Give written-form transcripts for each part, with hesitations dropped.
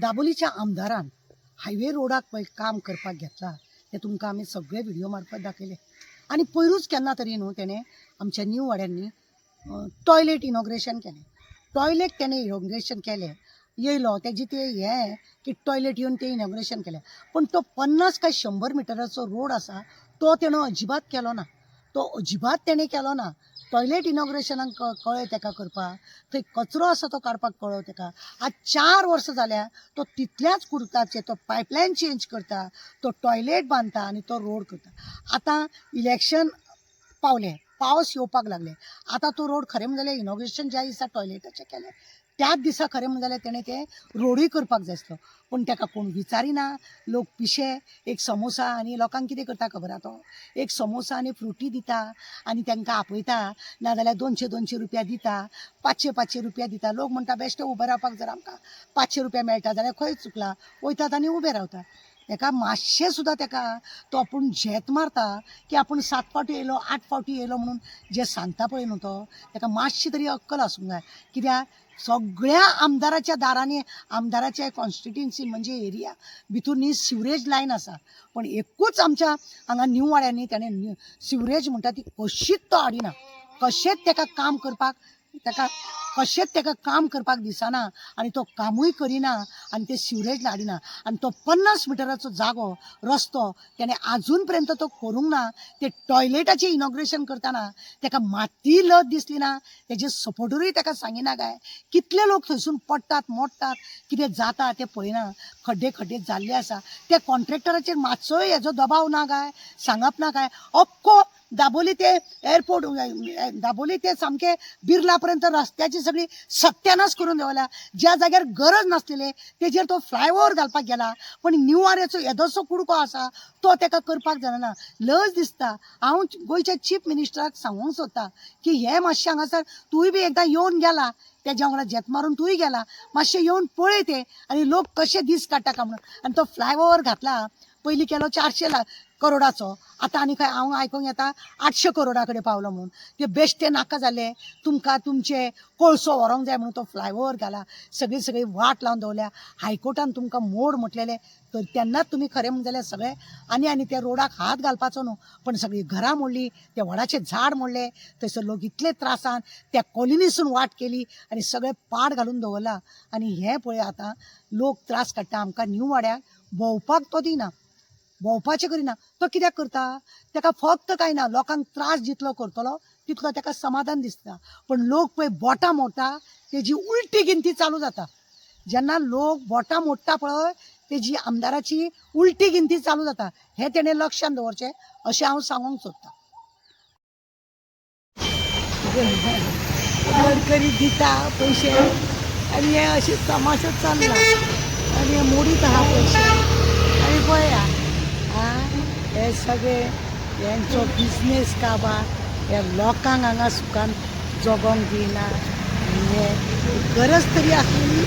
दाबोलीच्या आमदारान हायवे रोडाक पळय काम करपाक घेतला ते तुमकां आमी सगळे व्हिडिओ मार्फत दाखयले. आनी पयरूच केन्ना तरी न्हू तेणें आमच्या न्यू वाड्यांनी टॉयलेट इनॉग्रेशन केलें. टॉयलेट तेणें इनॉग्रेशन केलें येयलो तेजे ते हें की टॉयलेट येवन ते इनॉग्रेशन केलें. पण तो 50 काय 100 मिटराचो रोड आसा तो तेणें अजिबात केलो ना. तो अजिबात तेणें केलो ना. टॉयलेट इनॉग्रेशनाक कळ्ळें तेका करपाक, थंय कचरो आसा तो काडपाक कळ्ळो तेका. आज 4 वर्सां जाल्या तो तितल्याच कुर्ताचे तो पायपलायन चेंज करता, तो टॉयलेट बांदता आनी तो रोड करता. आतां इलेक्शन पावलें, पावस येवपाक लागले. आतां तो रोड खरें म्हणलें इनॉग्रेशन ज्या दिसा टॉयलेटाचें केलें त्याच दिसा खरें म्हणलें तेणें तें रोडूय करपाक जाय आसलो. पूण तेका कोण विचारिना. लोक पिशे एक समोसा आनी लोकांक कितें करता खबर आहा तो एक समोसा आनी फ्रुटी दिता आनी तांकां आपयता, नाजाल्यार 200 रुपया दिता, 500 रुपया दिता. लोक म्हणटा बेश्टे उबे रावपाक जर आमकां 500 रुपया मेळटा जाल्यार खंय चुकला, वयतात आनी उबे रावता. तेका मातशें सुद्दां तेका तो आपूण झेत मारता की आपूण 7 फावटी येयलो 8 फावटी येयलो म्हणून जे सांगता पळय न्हू तो तेका मातशी तरी अक्कल आसूंक जाय. कित्याक सगळ्या आमदाराच्या दारांनी आमदाराच्या कॉन्स्टिट्युन्सी म्हणजे एरिया भितूर न्ही सिवरेज लायन आसा. पण एकूच आमच्या हांगा न्यू वाड्यांनी तेणें सिवरेज म्हणटा ती कशीच तो हाडिना. कशेंच तेका काम करपाक दिसना आनी तो कामूय करिना आनी ते सिवरेज हाडिना. आनी तो 50 मिटराचो जागो रस्तो तेणें आजून पर्यंत तो करूंक ना. ते टॉयलेटाचें इनॉग्रेशन करतना तेका मात्ती लज दिसली ना. तेजे सपोर्टरूय तेका सांगिना काय. कितले लोक थंयसून पडटात मोडटात, कितें जाता तें पळयना. खड्डे जाल्ले आसा. त्या कॉन्ट्रॅक्टराचेर मातसोय हेजो दबाव ना काय, सांगप ना काय. अख्खो दाबोली ते एअरपोर्ट दाबोली ते सामके बिर्ला पर्यंत रस्त्याची सगळी सत्यानाश करून दवरला. ज्या जाग्यार गरज नासलेले तेजेर तो फ्लायओव्हर घालपाक गेला. पण न्यू वाड्याचो येदोसो कुडको आसा तो तेका करपाक जायना. लज दिसता. हांव गोंयच्या चीफ मिनिस्टराक सांगूंक सोदता की हे मातशें हांगासर तूंय बी एकदां येवन गेला, तेज्या वांगडा झेत मारून तूंय गेला, मातशें येवन पळय ते आनी लोक कशे दीस काडटा काय म्हणून. आनी तो फ्लायओव्हर घातला पयलीं केलो 400 करोडाचो, आतां आनी खंय हांव आयकूंक येता 800 करोडा कडेन पावलो म्हणून. ते बेश्टे नाका जाले. तुमकां तुमचे कोळसो व्हरोंक जाय म्हणून तो फ्लायओव्हर घाला. सगळी वाट लावन दवरल्या. हायकोर्टान तुमकां मोड म्हटलेले तर तेन्नाच तुमी खरें म्हणलें जाल्यार सगळें आनी त्या रोडाक हात घालपाचो न्हू. पण सगळीं घरां मोडलीं, ते व्हडाचें झाड मोडलें, थंयसर लोक इतले त्रासान त्या कॉलनीसून वाट केली आनी सगळें पाड घालून दवरला. आनी हें पळय आतां लोक त्रास काडटा. आमकां न्यू वाड्याक भोंवपाक तो दिना, भोंवपाचें करिना. तो कित्याक करता? तेका फक्त कांय ना, लोकांक त्रास जितलो करतलो तितलो तेका समाधान दिसता. पण लोक पळय बोटां मोडटा तेजी उलटी गिनती चालू जाता. जेन्ना लोक बोटां मोडटा पळय तेजी आमदाराची उलटी गिनती चालू जाता. हें तेणें लक्षांत दवरचें अशें हांव सांगूंक सोदतां. गडकरी दिता पयशे आनी हे अशें तमाशो चल्ला आनी हे मोडीत आहा पयशे. आनी पळया हे सगळे हेंचो बिजनेस काबार हे लोकांक हांगा सुखान जगोंक दिना. हे गरज तरी आसली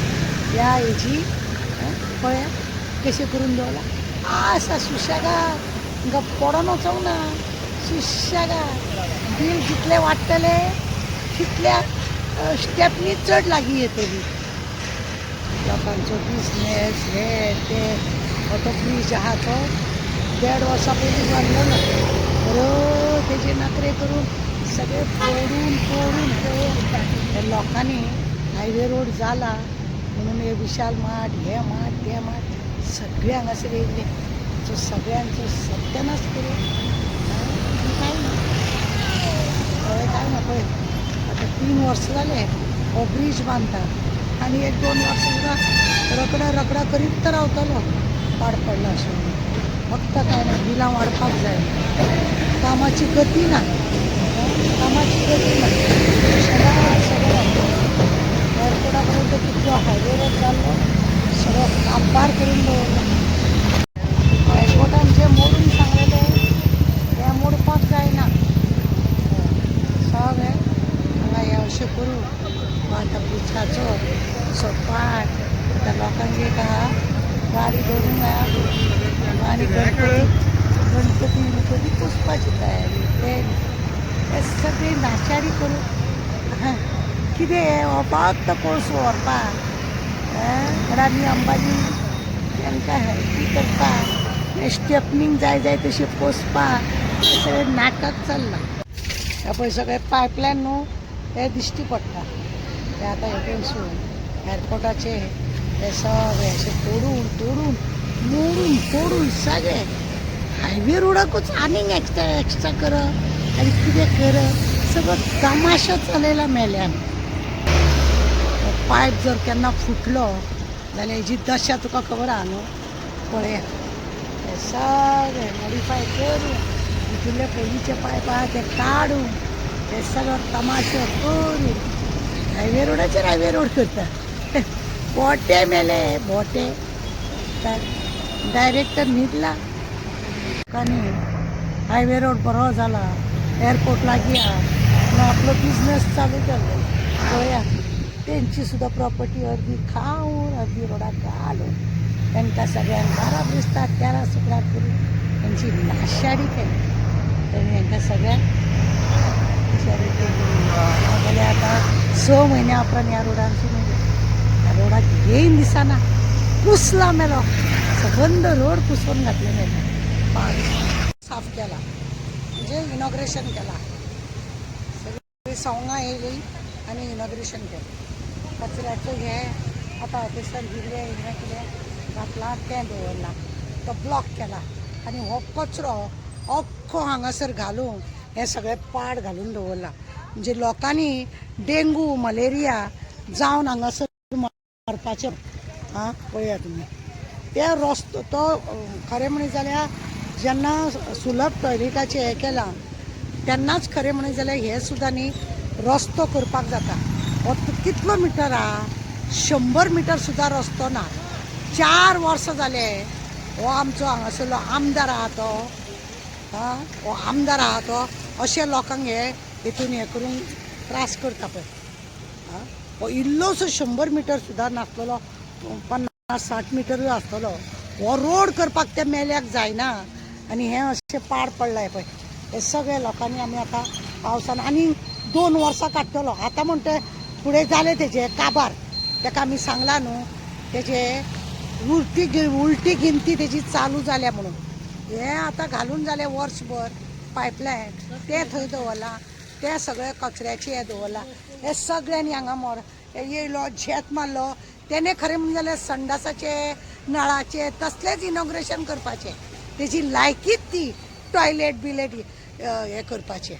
ह्या हेजी. पळया कशें करून दवरला. आसा सुशेगाद, तांकां पडोन वचोंक ना. सुशेगाद बील जितले वाडटले तितल्या स्टेपनी चड लागीं येतली. लोकांचो बिजनेस हे ते तो ब्रीज आहा तो 1.5 वर्सां पयलीं बांदलो ना. बरो तेजे नखरे करून सगळे पळोवन त्या लोकांनी हायवे रोड जाला म्हणून हे विशाल मार्ट हे मार्ट ते मार्ट सगळे हांगासर येयले. सो सगळ्यांचो सत्यानाश करून कांय ना पळय. आतां 3 वर्सां जाले हो ब्रीज बांदता आनी 1-2 वर्सां सुद्दां रगडा करीत रावतलो पाड पडला अशें. फक्त कांय ना, बिलां वाडपाक जाय. कामाची गती ना. एअरपोर्टा पर्यंत कितलो हायवे रोड जाल्लो सगळो काबार करून दवरलो. हायकोर्टान जे मोडून सांगलेले हे मोडपाक जायना. सगळें हांगा हे अशें करून आतां ब्रिजाचो असो पाड आतां लोकांक एक आहा गाडी धरून आनी गणपती पुजपाची तयारी. ते सगळी नाचारी करून कितें हो फक्त कोळसो व्हरपाक अडानी अंबानी तांकां हेल्प करता, स्टेपनींग जाय तशी पोसपा, सगळें नाटक चल्लां. हे पळय सगळे पायपलायन न्हू हे दिश्टी पडटा. ते आतां हे पळसून एअरपोर्टाचे हे सगळे अशें तोडून मोडून सगळे हायवे रोडाकूच आनीक एक्स्ट्रा करप आनी कितें करप सगळो तमाशो चलयला मेल्यान. पायप जर केन्ना फुटलो जाल्यार हेजी दशा तुका खबर आहा न्हू. पळया हे सगळे मॉडिफाय करून भितरले पयलींचे पायप आहा ते काडून हे सगळो तमाशो करून हायवे रोड करता. बोटे मेले बोटे डायरेक्टर न्हिदला आनी हायवे रोड बरो जाला, एअरपोर्ट लागीं आहा, आपलो बिजनेस चालू केलो. पळया तेंची सुद्दां प्रॉपर्टी अर्दी खावन अर्दी रोडाक घालून तांकां सगळ्यांक बारा दिसता तेरा सुकडां करून तेंची नाशाडी केली. तेणी हांकां सगळ्यांक नाशाडी केली. नाजाल्यार आतां 6 म्हयन्या उपरांत ह्या रोडांसून ह्या रोडाक येयन दिसना पुसला मेलो. सबंद रोड पुसून घातले मेलो. साफ केला म्हणजे इनॉग्रेशन केला. सगळी सोंगां येयली आनी इनॉग्रेशन केलें. कचऱ्याचो हे आतां ऑफिसार दिले कितें घातलां तें दवरलां. तो ब्लॉक केला आनी हो कचरो अख्खो हांगासर घालून हे सगळे पाड घालून दवरला. म्हणजे लोकांनी डेंगू मलेरिया जावन हांगासर मरपाचें. आं पळया तुमी ते रस्तो तो खरें म्हणत जाल्यार जेन्ना सुलभ टॉयलेटाचें हें केलां तेन्नाच खरें म्हणत जाल्यार हे सुद्दां न्ही रस्तो करपाक जाता. हो कितलो मिटर आहा 100 मिटर सुद्दां रस्तो ना. 4 वर्सां जाले हो आमचो हांगासरलो आमदार आहा तो हो आमदार आहा तो अशे लोकांक हे हितून हें करून त्रास करता पळय. हो इल्लोसो 100 मिटर सुद्दां नासलेलो 50-60 मिटरूय आसतलो. हो रोड करपाक ते मेल्याक जायना आनी हें अशें पाड पडलाय पळय. हे सगळे लोकांनी आमी आतां पावसान आनी 2 वर्सां काडटलो. आतां म्हणटा फुडें जालें तेजे काबार ताका आमी सांगला न्हू तेजे उलटी गिनती तेजी चालू जाल्या म्हणून. हे आतां घालून जालें वर्सभर पायपलायन ते थंय दवरलां. ते सगळे कचऱ्याचे हे दवरलां. हे सगळ्यांनी हांगा येयलो झेत मारलो. तेणे खरें म्हणलें जाल्यार संडासाचे नळाचे तसलेच इनॉग्रेशन करपाचें. तेजी लायकीच ती टॉयलेट बिलेट हे करपाचें.